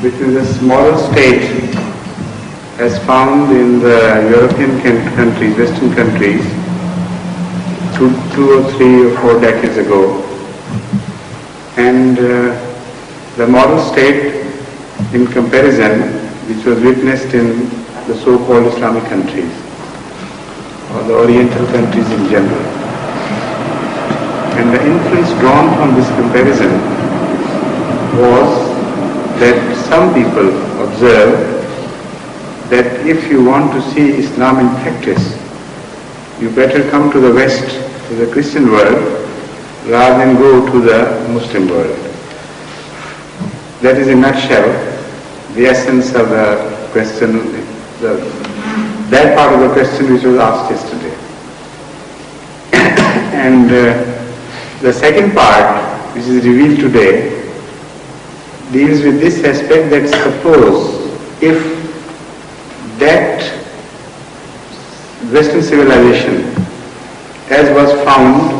between this moral state as found in the European countries, Western countries, 2 or 3 or 4 decades ago, and the moral state in comparison which was witnessed in the so-called Islamic countries or the Oriental countries in general. And the inference drawn from this comparison was that some people observed that if you want to see Islam in practice, you better come to the West, to the Christian world, rather than go to the Muslim world. That is in a nutshell the essence of the question, that part of the question which was asked yesterday. And the second part, which is revealed today, deals with this aspect that suppose if that Western civilization, as was found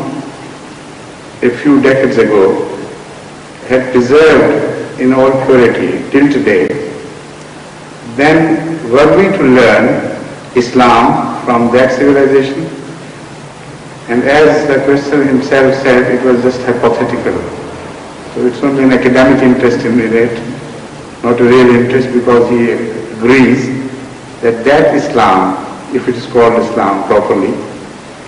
a few decades ago, had preserved in all purity till today, then were we to learn Islam from that civilization? And as the question himself said, it was just hypothetical. So it's only an academic interest in it, not a real interest, because he agrees that that Islam, if it is called Islam properly,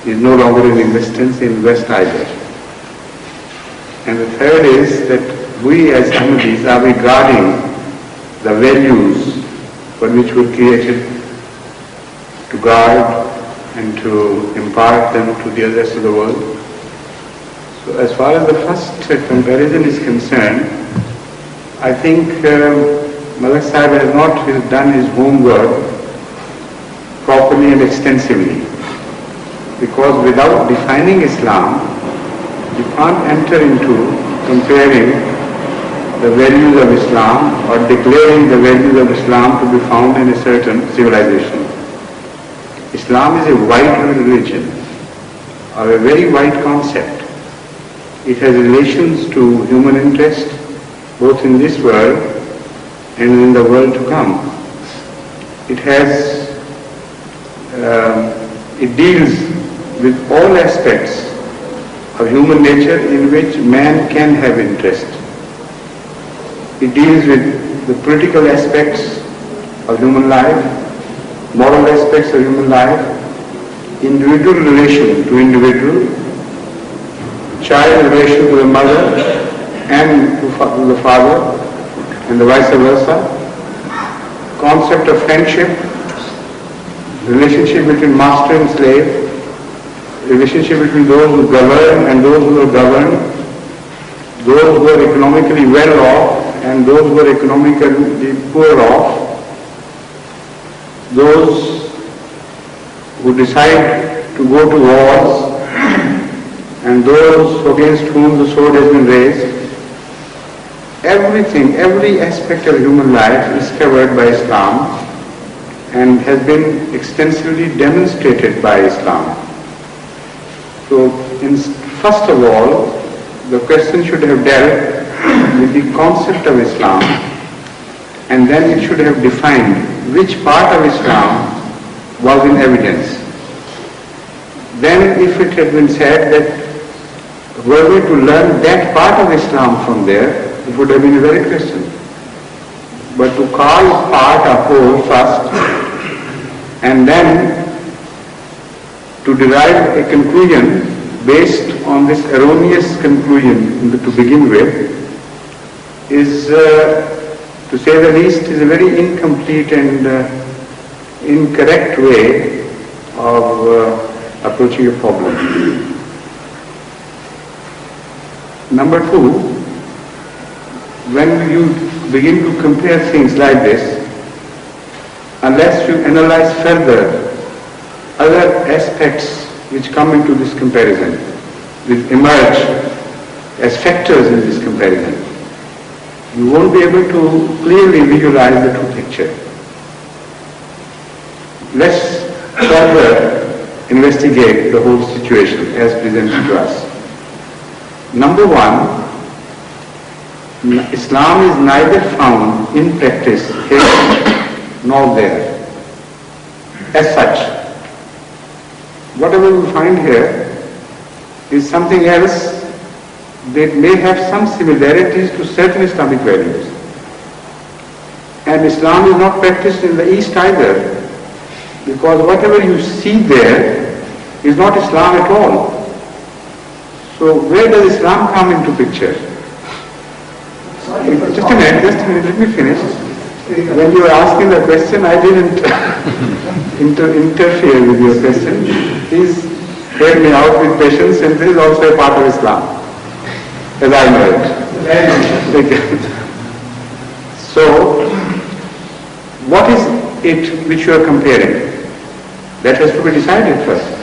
is no longer in existence in West either. And the third is that we as Ahmadis are regarding the values for which we were created to guard and to impart them to the rest of the world. So as far as the first comparison is concerned, I think Malak Sahib has not done his homework properly and extensively, because without defining Islam, you can't enter into comparing the values of Islam or declaring the values of Islam to be found in a certain civilization. Islam is a wide religion, or a very wide concept. It has relations to human interest, both in this world and in the world to come. It deals with all aspects of human nature in which man can have interest. It deals with the political aspects of human life, moral aspects of human life, individual relation to individual, child relation to the mother and to the father, and the vice versa, concept of friendship, relationship between master and slave, relationship between those who govern and those who are governed, those who are economically well off and those who are economically poor off, those who decide to go to wars and those against whom the sword has been raised. Everything, every aspect of human life is covered by Islam and has been extensively demonstrated by Islam. So, first of all, the question should have dealt with the concept of Islam, and then it should have defined which part of Islam was in evidence. Then if it had been said that were we to learn that part of Islam from there, it would have been a valid question. But to call part a whole first, and then to derive a conclusion based on this erroneous conclusion to begin with, is, to say the least, is a very incomplete and incorrect way of approaching a problem. Number two, when you begin to compare things like this, unless you analyze further other aspects which come into this comparison, which emerge as factors in this comparison, you won't be able to clearly visualize the true picture. Let's further investigate the whole situation as presented to us. Number one, Islam is neither found in practice here nor there. As such, whatever we find here is something else that may have some similarities to certain Islamic values. And Islam is not practiced in the East either, because whatever you see there is not Islam at all. So where does Islam come into picture? Just a minute, let me finish. When you were asking the question, I didn't interfere with your question. Please hear me out with patience, and this is also a part of Islam, as I know it. So, what is it which you are comparing? That has to be decided first.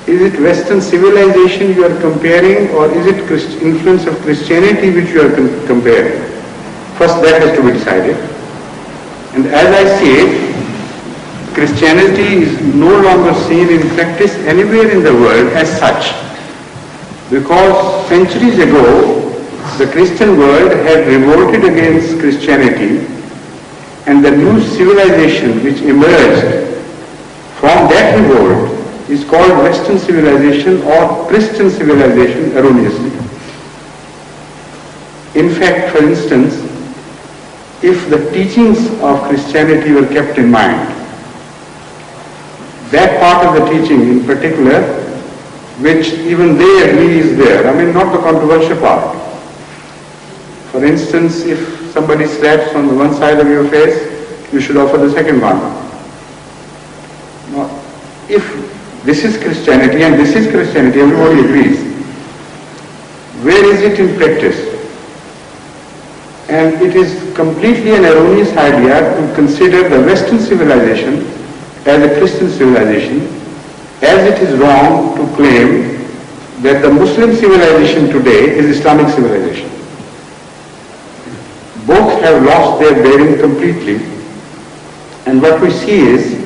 Is it Western civilization you are comparing, or is it influence of Christianity which you are comparing? First that has to be decided. And as I see it, Christianity is no longer seen in practice anywhere in the world as such, because centuries ago the Christian world had revolted against Christianity, and the new civilization which emerged from that revolt is called Western civilization or Christian civilization erroneously. In fact, for instance, if the teachings of Christianity were kept in mind, that part of the teaching in particular, which even they agree is there, I mean not the controversial part. For instance, if somebody slaps on the one side of your face, you should offer the second one. Now, if this is Christianity and this is Christianity, everybody agrees. Where is it in practice? And it is completely an erroneous idea to consider the Western civilization as a Christian civilization, as it is wrong to claim that the Muslim civilization today is Islamic civilization. Both have lost their bearing completely, and what we see is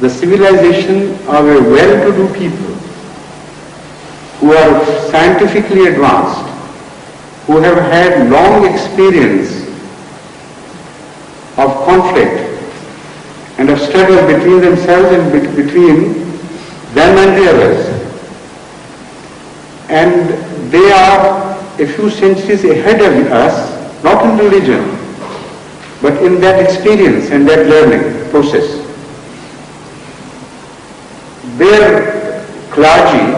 the civilization of a well-to-do people who are scientifically advanced, who have had long experience of conflict and of struggle between themselves and between them and the others. And they are a few centuries ahead of us, not in religion, but in that experience and that learning process. Their clergy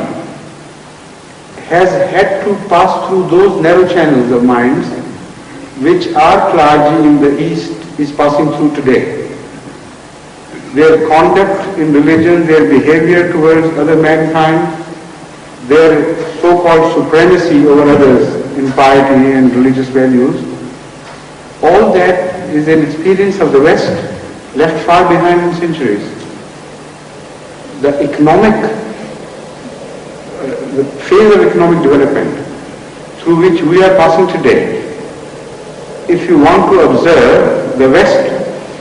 has had to pass through those narrow channels of minds which our clergy in the East is passing through today. Their conduct in religion, their behavior towards other mankind, their so-called supremacy over others in piety and religious values, all that is an experience of the West left far behind in centuries. The phase of economic development through which we are passing today, if you want to observe the West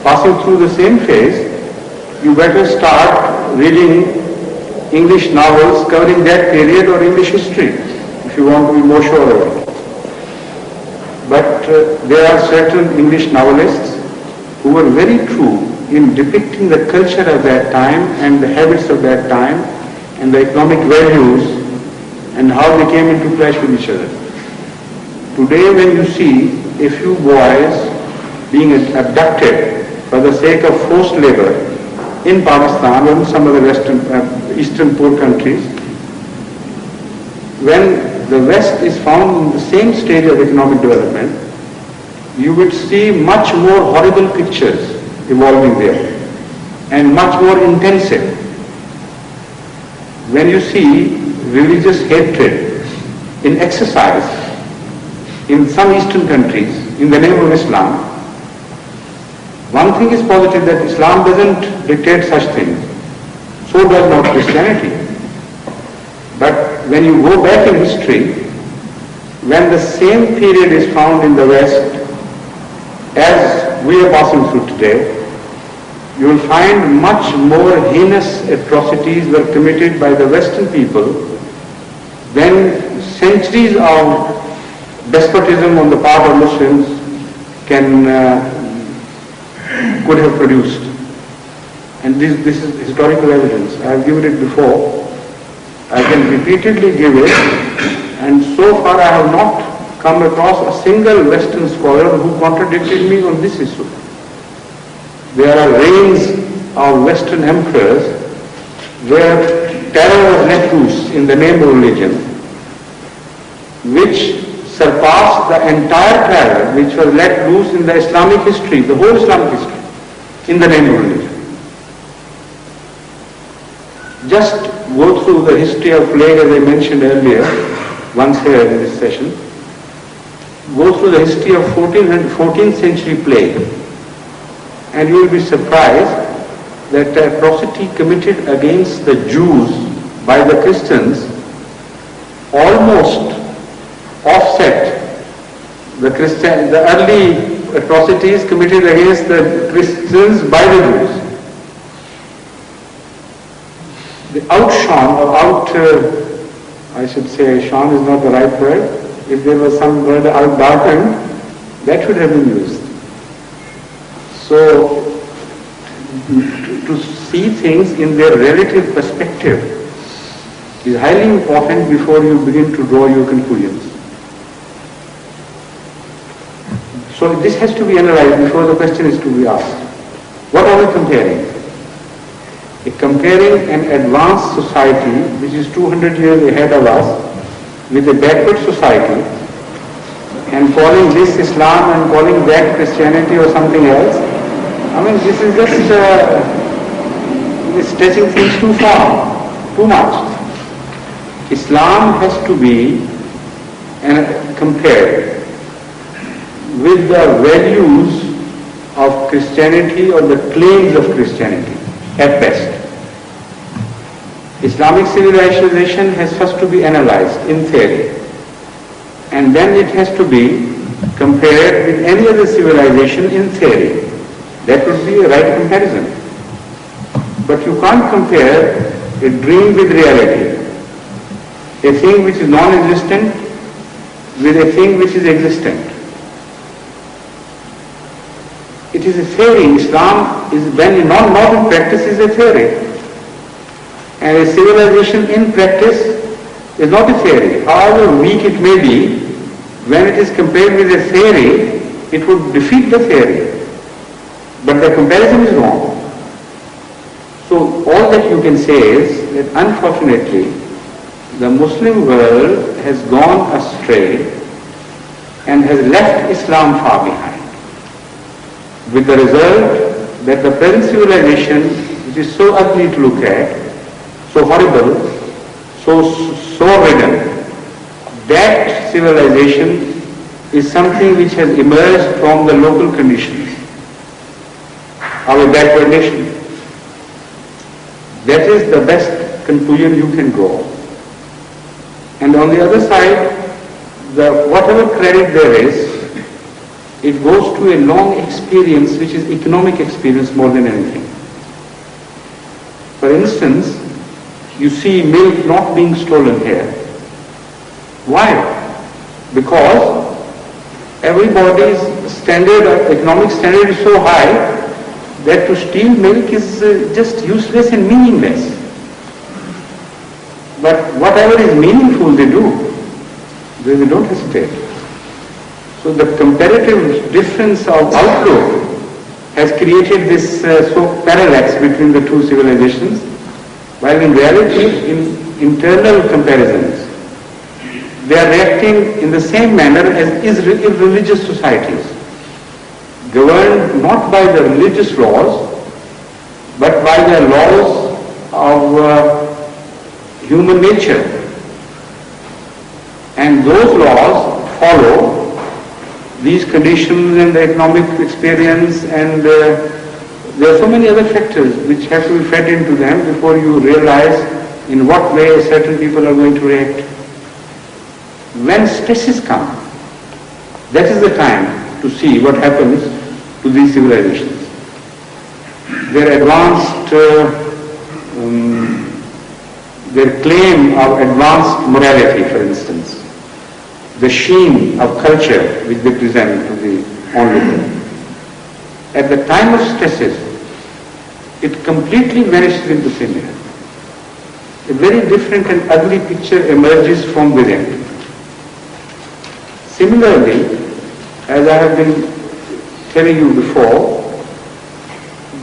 passing through the same phase, you better start reading English novels covering that period or English history, if you want to be more sure of it. But there are certain English novelists who were very true in depicting the culture of that time and the habits of that time and the economic values and how they came into clash with each other. Today when you see a few boys being abducted for the sake of forced labor in Pakistan or in some other eastern poor countries, when the West is found in the same stage of economic development, you would see much more horrible pictures evolving there and much more intensive. When you see religious hatred in exercise in some eastern countries in the name of Islam, one thing is positive, that Islam doesn't dictate such things. So does not Christianity. But when you go back in history, when the same period is found in the West as we are passing through today, you will find much more heinous atrocities were committed by the Western people than centuries of despotism on the part of Muslims could have produced. And this is historical evidence. I have given it before. I can repeatedly give it, and so far I have not come across a single Western scholar who contradicted me on this issue. There are reigns of Western emperors where terror was let loose in the name of religion, which surpassed the entire terror which was let loose in the Islamic history, the whole Islamic history, in the name of religion. Just go through the history of plague, as I mentioned earlier, once here in this session. Go through the history of 14th century plague, and you will be surprised that the atrocity committed against the Jews by the Christians almost offset the early atrocities committed against the Christians by the Jews. The outshone, I should say shone is not the right word. If there was some word outdarkened, that should have been used. So, to see things in their relative perspective is highly important before you begin to draw your conclusions. So this has to be analyzed before the question is to be asked. What are we comparing? Comparing an advanced society which is 200 years ahead of us with a backward society and calling this Islam and calling that Christianity or something else. I mean, this is just stretching things too far, too much. Islam has to be compared with the values of Christianity or the claims of Christianity at best. Islamic civilization has first to be analyzed in theory, and then it has to be compared with any other civilization in theory. That would be a right comparison. But you can't compare a dream with reality, a thing which is non-existent with a thing which is existent. It is a theory. Islam is, when not in practice, is a theory. And a civilization in practice is not a theory. However weak it may be, when it is compared with a theory, it would defeat the theory. But the comparison is wrong. So all that you can say is that unfortunately, the Muslim world has gone astray and has left Islam far behind, with the result that the present civilization, which is so ugly to look at, so horrible, so ridden, that civilization is something which has emerged from the local conditions of a backward nation. That is the best conclusion you can draw. And on the other side, whatever credit there is, it goes to a long experience which is economic experience more than anything. For instance, you see milk not being stolen here. Why? Because everybody's economic standard is so high that to steal milk is just useless and meaningless. But whatever is meaningful they do. They don't hesitate. So the comparative difference of outlook has created this parallax between the two civilizations, while in reality, in internal comparisons, they are reacting in the same manner as irreligious societies, governed not by the religious laws, but by the laws of human nature. And those laws follow these conditions and the economic experience, and there are so many other factors which have to be fed into them before you realize in what way certain people are going to react. When stresses come, that is the time to see what happens to these civilizations. Their advanced, their claim of advanced morality, for instance, the sheen of culture which they present to the onlooker. At the time of stresses, it completely vanishes into thin air. A very different and ugly picture emerges from within. Similarly, as I have been telling you before,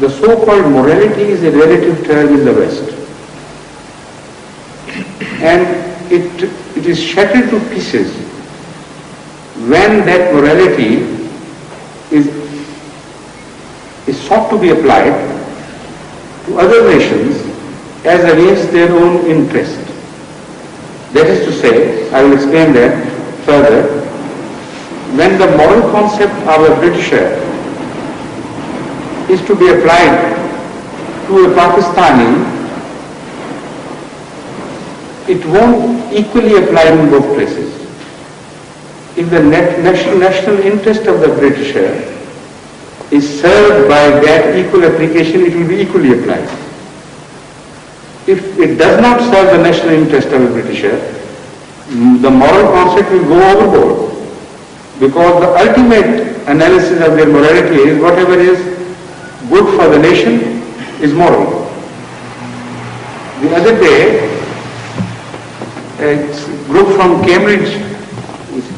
the so-called morality is a relative term in the West. And it is shattered to pieces when that morality is sought to be applied to other nations as against their own interest. That is to say, I will explain that further, when the moral concept of a Britisher is to be applied to a Pakistani, it won't equally apply in both places. If the national interest of the Britisher is served by that equal application, it will be equally applied. If it does not serve the national interest of a Britisher, the moral concept will go overboard, because the ultimate analysis of their morality is whatever is good for the nation is moral. The other day, a group from Cambridge,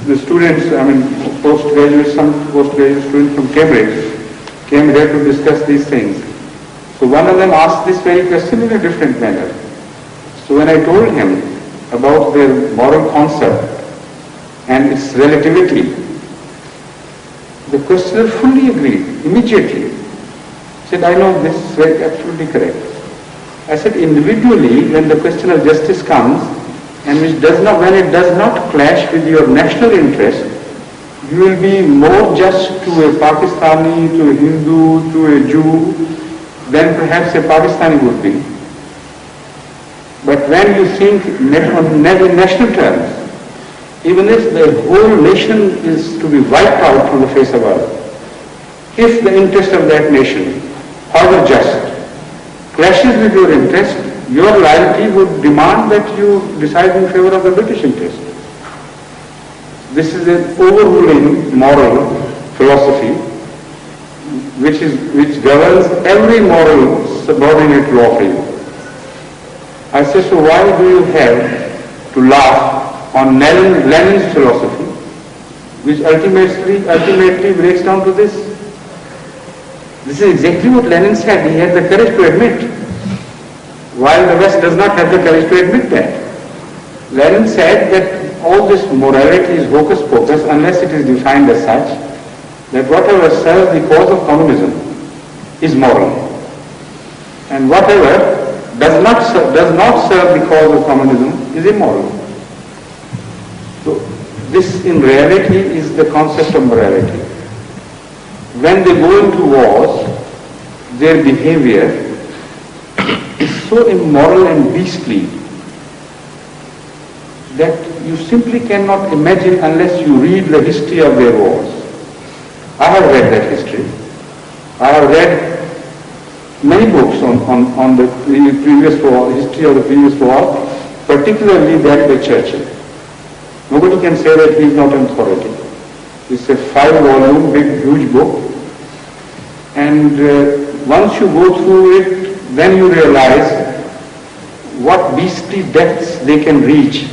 the students, some postgraduate students from Cambridge came here to discuss these things. So one of them asked this very question in a different manner. So when I told him about their moral concept and its relativity, the questioner fully agreed, immediately. He said, I know this is very absolutely correct. I said, individually, when the question of justice comes, and when it does not clash with your national interest, you will be more just to a Pakistani, to a Hindu, to a Jew, than perhaps a Pakistani would be. But when you think on national terms, even if the whole nation is to be wiped out from the face of earth, if the interest of that nation, however just, clashes with your interest, your loyalty would demand that you decide in favor of the British interest. This is an overruling moral philosophy which governs every moral subordinate law for you. I say, so why do you have to laugh on Lenin's philosophy, which ultimately breaks down to this? This is exactly what Lenin said. He had the courage to admit, while the West does not have the courage to admit that. Lenin said that all this morality is hocus pocus unless it is defined as such, that whatever serves the cause of communism is moral, and whatever does not serve the cause of communism is immoral. So this in reality is the concept of morality. When they go into wars, their behavior is so immoral and beastly that you simply cannot imagine unless you read the history of their wars. I have read that history. I have read many books on the previous war, history of the previous war, particularly that by Churchill. Nobody can say that he is not an authority. It's a 5-volume, big, huge book. And once you go through it, then you realize what beastly depths they can reach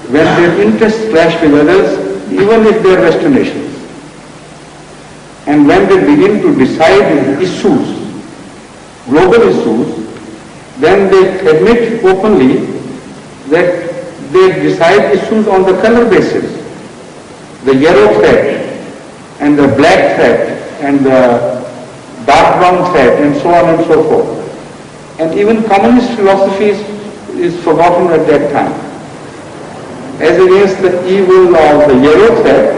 when their interests clash with others, even if they are Western nations. And when they begin to decide issues, global issues, then they admit openly that they decide issues on the color basis. The yellow thread and the black thread and the dark brown thread and so on and so forth. And even communist philosophy is forgotten at that time. As against the evil of the yellow thread,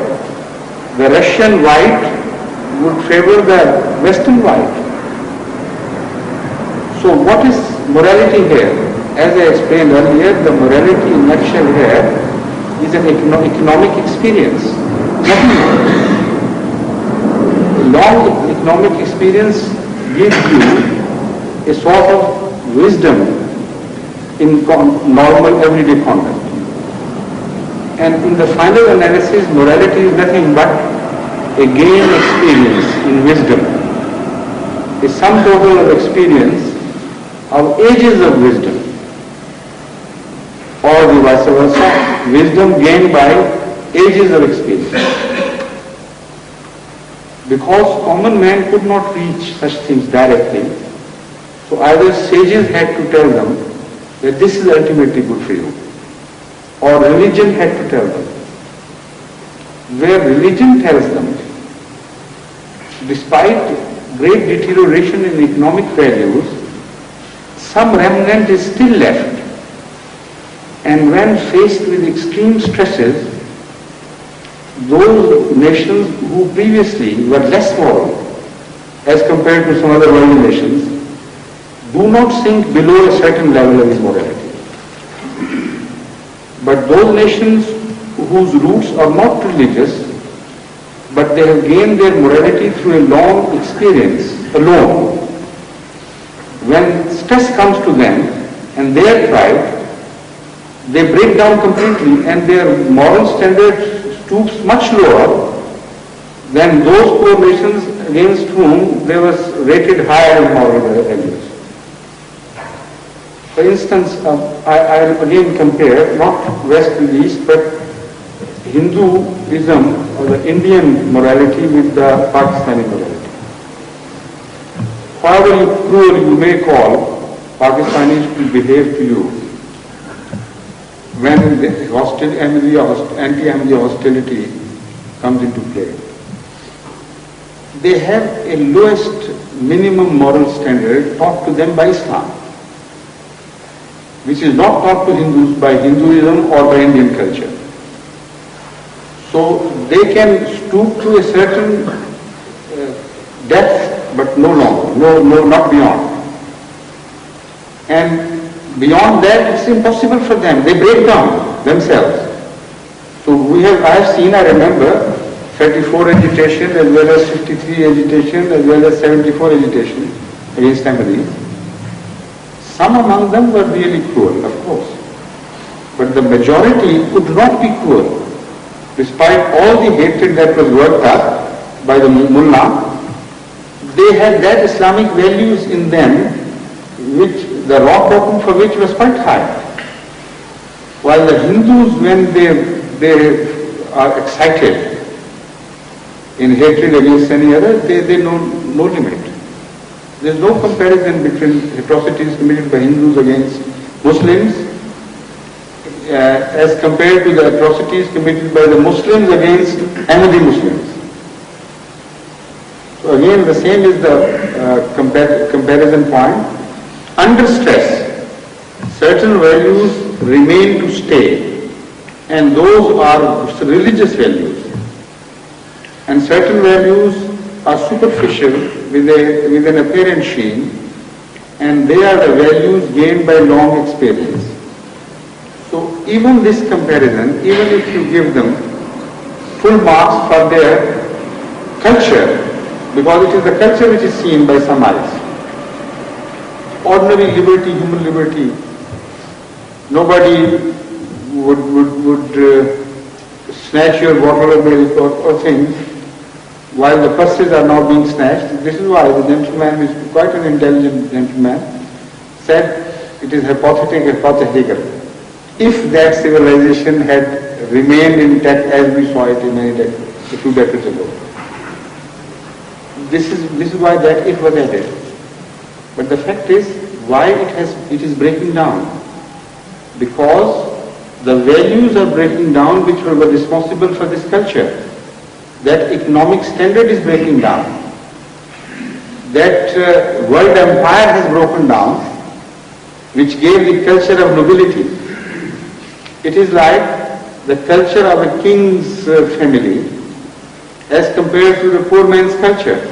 the Russian white would favor the Western white. So what is morality here? As I explained earlier, the morality in nutshell here is an economic experience. Nothing more. Long economic experience gives you a sort of wisdom in normal everyday conduct. And in the final analysis, morality is nothing but a gain experience in wisdom. A sum total of experience of ages of wisdom, or the vice versa, wisdom gained by ages of experience. Because common man could not reach such things directly, so either sages had to tell them that this is ultimately good for you, or religion had to tell them. Where religion tells them, despite great deterioration in economic values, some remnant is still left. And when faced with extreme stresses, those nations who previously were less moral as compared to some other world nations do not sink below a certain level of immorality. But those nations whose roots are not religious, but they have gained their morality through a long experience alone, when stress comes to them and they are tried, they break down completely and their moral standard stoops much lower than those poor nations against whom they was rated higher in moral values. For instance, I will again compare not West with East, but Hinduism or the Indian morality with the Pakistani morality. However cruel you may call Pakistanis to behave to you, when the anti-Ahmadiyya hostility comes into play, they have a lowest minimum moral standard taught to them by Islam, which is not taught to Hindus by Hinduism or by Indian culture. So they can stoop to a certain depth, but no longer, not beyond. And beyond that, it's impossible for them. They break down themselves. So I remember 34 agitation as well as 53 agitation as well as 74 agitation against Ahmadiyya. Some among them were really cruel, of course. But the majority could not be cruel. Despite all the hatred that was worked up by the mullah, they had that Islamic values in them, which the rock bottom for which was quite high. While the Hindus, when they are excited in hatred against any other, they know no limit. There is no comparison between atrocities committed by Hindus against Muslims as compared to the atrocities committed by the Muslims against Ahmadi Muslims. So again, the same is the comparison point. Under stress, certain values remain to stay, and those are religious values. And certain values are superficial with an apparent sheen, and they are the values gained by long experience. So even this comparison, even if you give them full marks for their culture, because it is the culture which is seen by some eyes, ordinary liberty, human liberty, nobody would snatch your bottle of milk or things while the purses are now being snatched. This is why the gentleman, who is quite an intelligent gentleman, said it is hypothetical. If that civilization had remained intact as we saw it in a few decades ago. This is why that it was added. But the fact is, why it is breaking down? Because the values are breaking down which were responsible for this culture. That economic standard is breaking down. That world empire has broken down, which gave the culture of nobility. It is like the culture of a king's family as compared to the poor man's culture.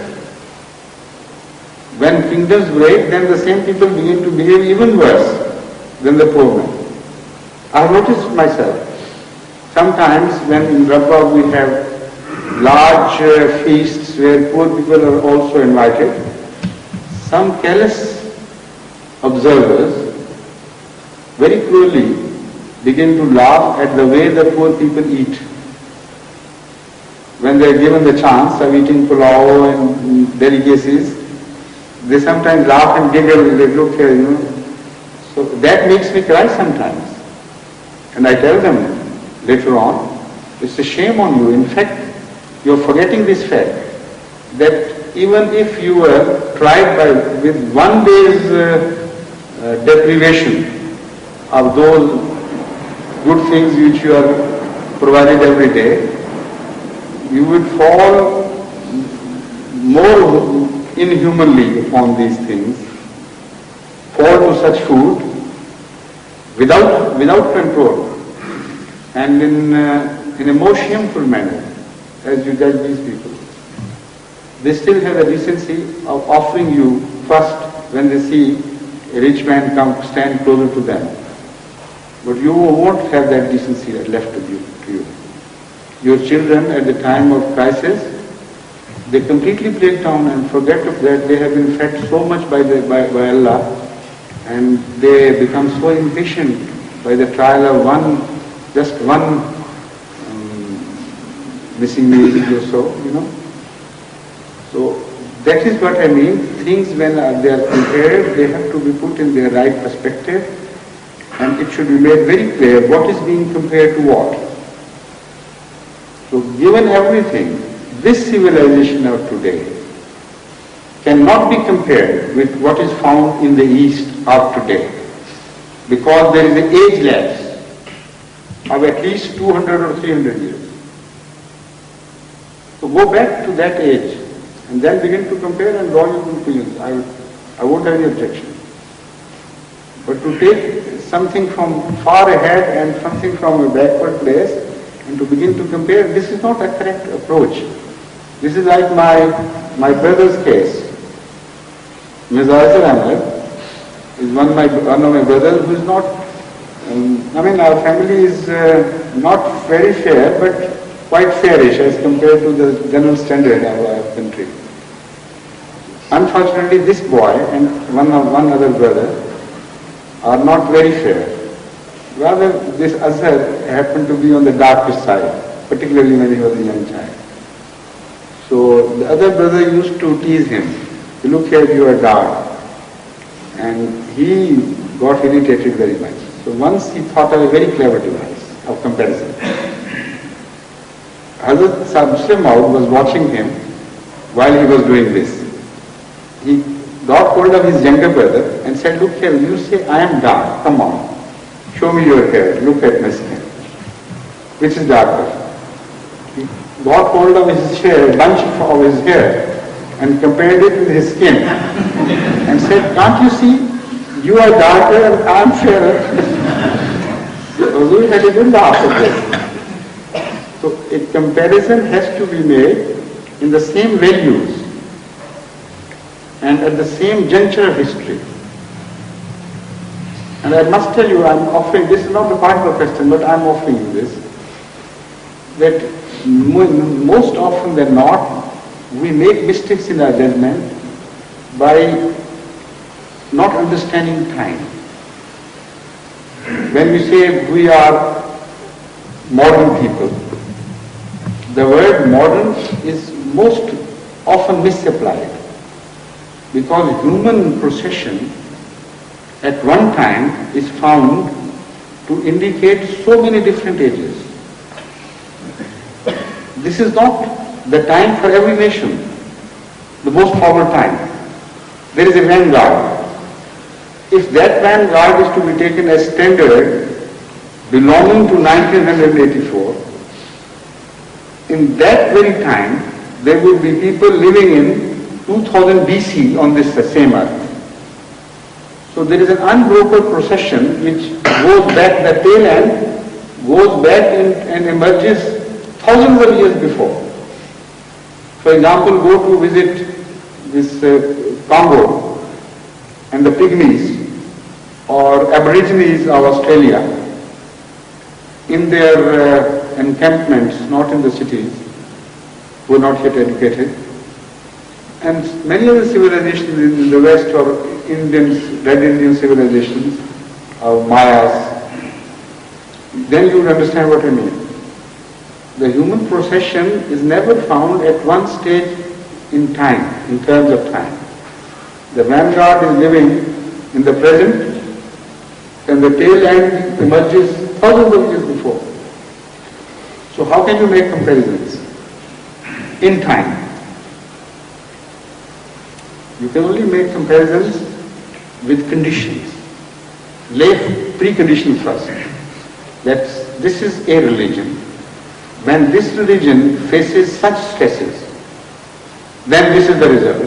When kingdoms break, then the same people begin to behave even worse than the poor man. I have noticed myself, sometimes when in Rabba we have large feasts where poor people are also invited, some careless observers very cruelly begin to laugh at the way the poor people eat. When they are given the chance of eating pulao and delicacies, they sometimes laugh and giggle, they look here, you know. So that makes me cry sometimes. And I tell them later on, it's a shame on you. In fact, you're forgetting this fact, that even if you were tried with one day's deprivation of those good things which you are provided every day, you would fall more inhumanly upon these things, fall to such food without control and in a more shameful manner as you judge these people. They still have the decency of offering you first when they see a rich man come stand closer to them. But you won't have that decency left to you. Your children at the time of crisis, they completely break down and forget that they have been fed so much by Allah, and they become so impatient by the trial of just one missing meal or so, you know. So that is what I mean. Things when they are compared, they have to be put in their right perspective, and it should be made very clear what is being compared to what. So given everything, this civilization of today cannot be compared with what is found in the East of today, because there is an age lapse of at least 200 or 300 years. So go back to that age and then begin to compare and draw your conclusions. I won't have any objection. But to take something from far ahead and something from a backward place and to begin to compare, this is not a correct approach. This is like my brother's case. Mirza is one of my brothers who is not, our family is not very fair, but quite fairish as compared to the general standard of our country. Unfortunately, this boy and one other brother are not very fair. Rather, this Azhar happened to be on the darker side, particularly when he was a young child. So the other brother used to tease him, look here, you are dark. And he got irritated very much. So once he thought of a very clever device of comparison. Hazrat Muslim was watching him while he was doing this. He got hold of his younger brother and said, look here, you say I am dark, come on, show me your hair, look at my skin. Which is darker? He got hold of his hair, bunch of his hair, and compared it with his skin and said, can't you see, you are darker and I am fairer. So we had a good laugh at this. So a comparison has to be made in the same values and at the same juncture of history. And I must tell you, I'm offering, this is not the part of the question, but I'm offering you this, that most often than not, we make mistakes in our judgment by not understanding time. When we say we are modern people, the word modern is most often misapplied, because human procession at one time is found to indicate so many different ages. This is not the time for every nation, the most forward time. There is a vanguard. If that vanguard is to be taken as standard belonging to 1984, in that very time there will be people living in 2000 BC on this same earth. So there is an unbroken procession which goes back, the tail end goes back and emerges thousands of years before. For example, go to visit this Congo and the Pygmies or Aborigines of Australia in their encampments, not in the cities, who are not yet educated. And many of the civilizations in the West are Indians, Red Indian civilizations, of Mayas, then you will understand what I mean. The human procession is never found at one stage in time, in terms of time. The vanguard is living in the present, and the tail end emerges thousands of years before. So how can you make comparisons in time? You can only make comparisons with conditions. Lay preconditions first. That this is a religion. When this religion faces such stresses, then this is the result.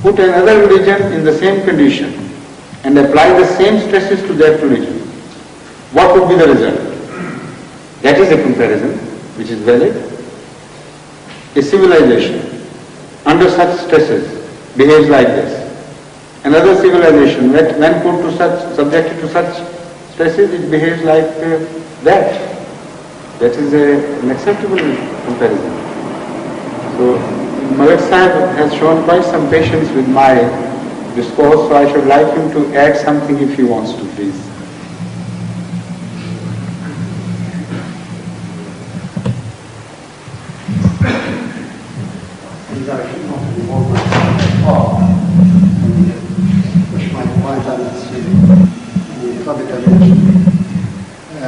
Put another religion in the same condition and apply the same stresses to that religion. What would be the result? That is a comparison which is valid. A civilization under such stresses behaves like this. Another civilization, when put to such, subjected to such stresses, it behaves like that. That is an acceptable comparison. So, Malik Sahib has shown quite some patience with my discourse, so I should like him to add something if he wants to, please.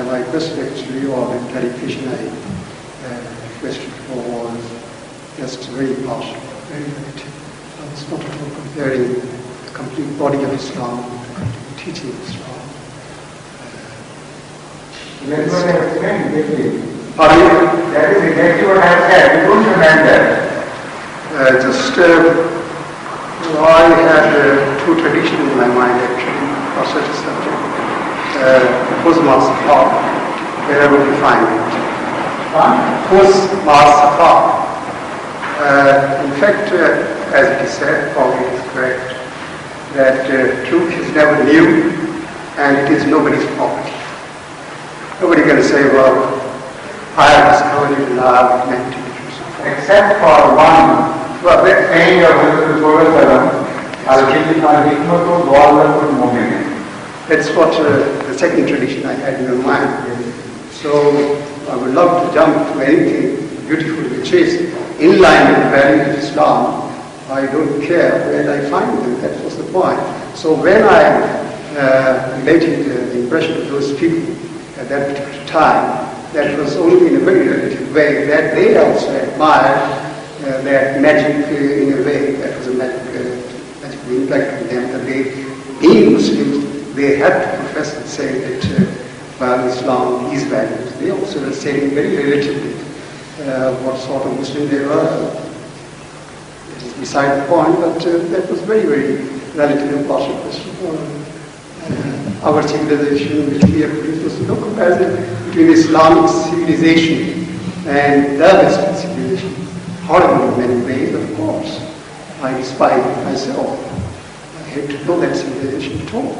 My question actually, or the clarification I question for was just very partial, very limited. It's not at all comparing the complete body of Islam, the complete teaching of Islam. That's what I have explained briefly. Pardon? That is exactly what I have said. You don't understand that. I had two traditions in my mind actually for such a subject. Husmas Safa, wherever you find it. Husmas Safa. In fact, as it is said, probably it is correct, that truth is never new and it is nobody's property. Nobody can say, well, I have discovered it and I have meant it. Except for one saying of Rasulullah, that's what the second tradition I had in my mind. So I would love to jump to anything beautiful which is in line with the values of Islam. I don't care where I find them, that was the point. So when I related the impression of those people at that particular time, that was only in a very relative way, that they also admired that magic in a way, that was a magical impact on them, that they, being Muslims, they had to profess and say that well, Islam, these values. They also were saying very relatively what sort of Muslim they were. It is beside the point, but that was very, very relative and partial question. Our civilization, which we have produced, was no comparison between Islamic civilization and the Western civilization. Horrible in many ways, of course. I despise it myself. I hate to know that civilization at all.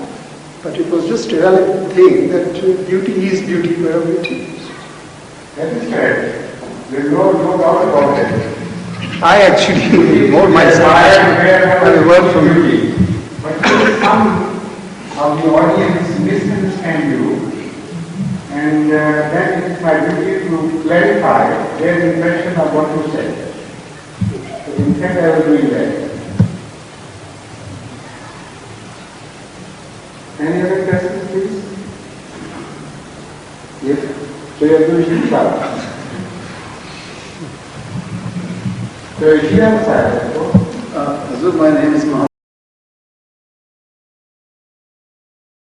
But it was just a relevant thing that beauty is beauty wherever it is. That is correct. There is no doubt about it. I actually more myself as a word from beauty. But some of the audience misunderstand you, and then it is my duty to clarify their impression of what you said. So in fact, I was doing that. Any other questions, please? Yes. So you have to should start. So you have a my name is Mohammed.